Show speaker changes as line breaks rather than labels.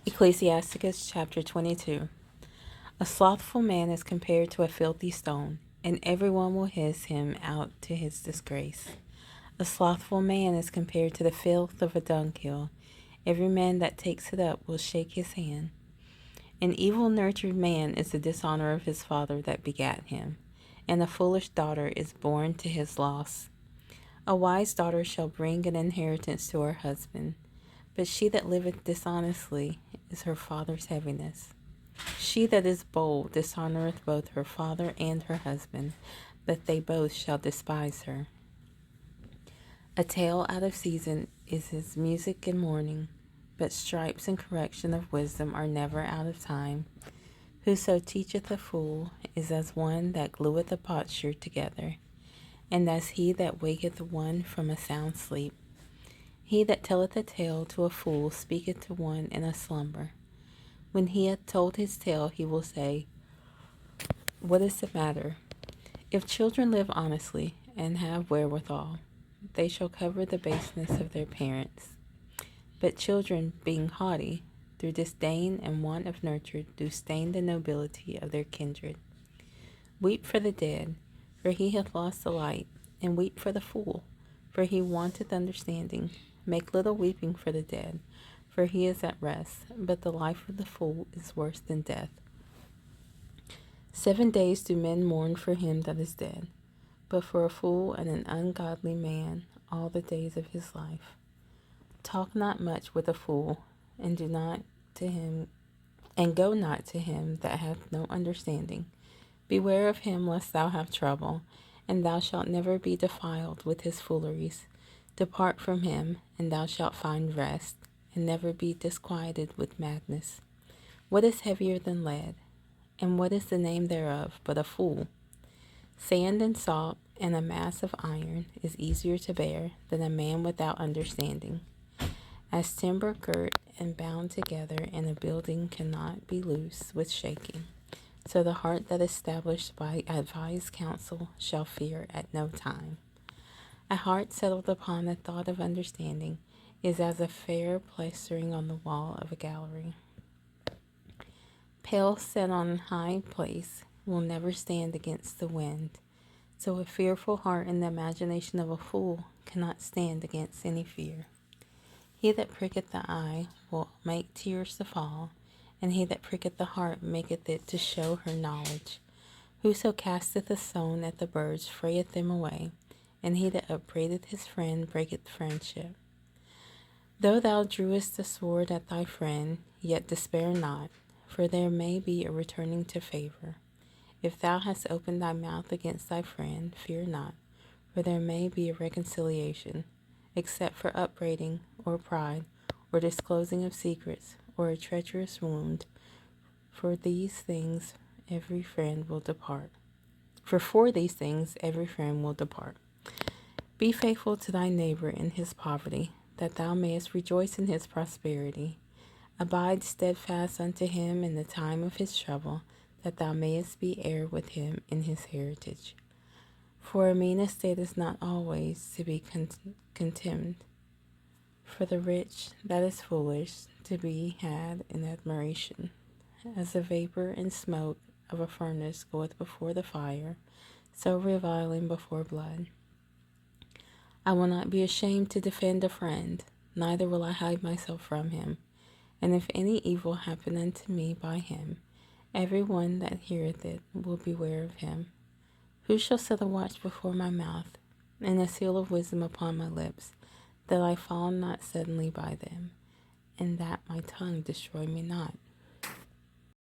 Ecclesiasticus Chapter 22. A slothful man is compared to a filthy stone, and everyone will hiss him out to his disgrace. A slothful man is compared to the filth of a dunghill. Every man that takes it up will shake his hand. An evil-nurtured man is the dishonor of his father that begat him, and a foolish daughter is born to his loss. A wise daughter shall bring an inheritance to her husband, but she that liveth dishonestly is her father's heaviness. She that is bold dishonoreth both her father and her husband, but they both shall despise her. A tale out of season is his music in mourning, but stripes and correction of wisdom are never out of time. Whoso teacheth a fool is as one that glueth a potsherd together, and as he that waketh one from a sound sleep. He that telleth a tale to a fool speaketh to one in a slumber. When he hath told his tale, he will say, What is the matter? If children live honestly and have wherewithal, they shall cover the baseness of their parents. But children, being haughty, through disdain and want of nurture, do stain the nobility of their kindred. Weep for the dead, for he hath lost the light, and weep for the fool, for he wanteth understanding. Make little weeping for the dead, for he is at rest, but the life of the fool is worse than death. 7 days do men mourn for him that is dead, but for a fool and an ungodly man all the days of his life. Talk not much with a fool, and go not to him that hath no understanding. Beware of him lest thou have trouble, and thou shalt never be defiled with his fooleries. Depart from him, and thou shalt find rest, and never be disquieted with madness. What is heavier than lead? And what is the name thereof but a fool? Sand and salt and a mass of iron is easier to bear than a man without understanding. As timber girt and bound together in a building cannot be loose with shaking, so the heart that is established by advised counsel shall fear at no time. A heart settled upon the thought of understanding is as a fair plastering on the wall of a gallery. Pale set on a high place will never stand against the wind, so a fearful heart in the imagination of a fool cannot stand against any fear. He that pricketh the eye will make tears to fall, and he that pricketh the heart maketh it to show her knowledge. Whoso casteth a stone at the birds frayeth them away, and he that upbraideth his friend breaketh friendship. Though thou drewest the sword at thy friend, yet despair not, for there may be a returning to favor. If thou hast opened thy mouth against thy friend, fear not, for there may be a reconciliation, except for upbraiding, or pride, or disclosing of secrets, or a treacherous wound. For these things every friend will depart. For these things every friend will depart. Be faithful to thy neighbor in his poverty, that thou mayest rejoice in his prosperity. Abide steadfast unto him in the time of his trouble, that thou mayest be heir with him in his heritage. For a mean estate is not always to be contemned, for the rich that is foolish to be had in admiration. As the vapor and smoke of a furnace goeth before the fire, so reviling before blood. I will not be ashamed to defend a friend, neither will I hide myself from him. And if any evil happen unto me by him, every one that heareth it will beware of him. Who shall set a watch before my mouth, and a seal of wisdom upon my lips, that I fall not suddenly by them, and that my tongue destroy me not?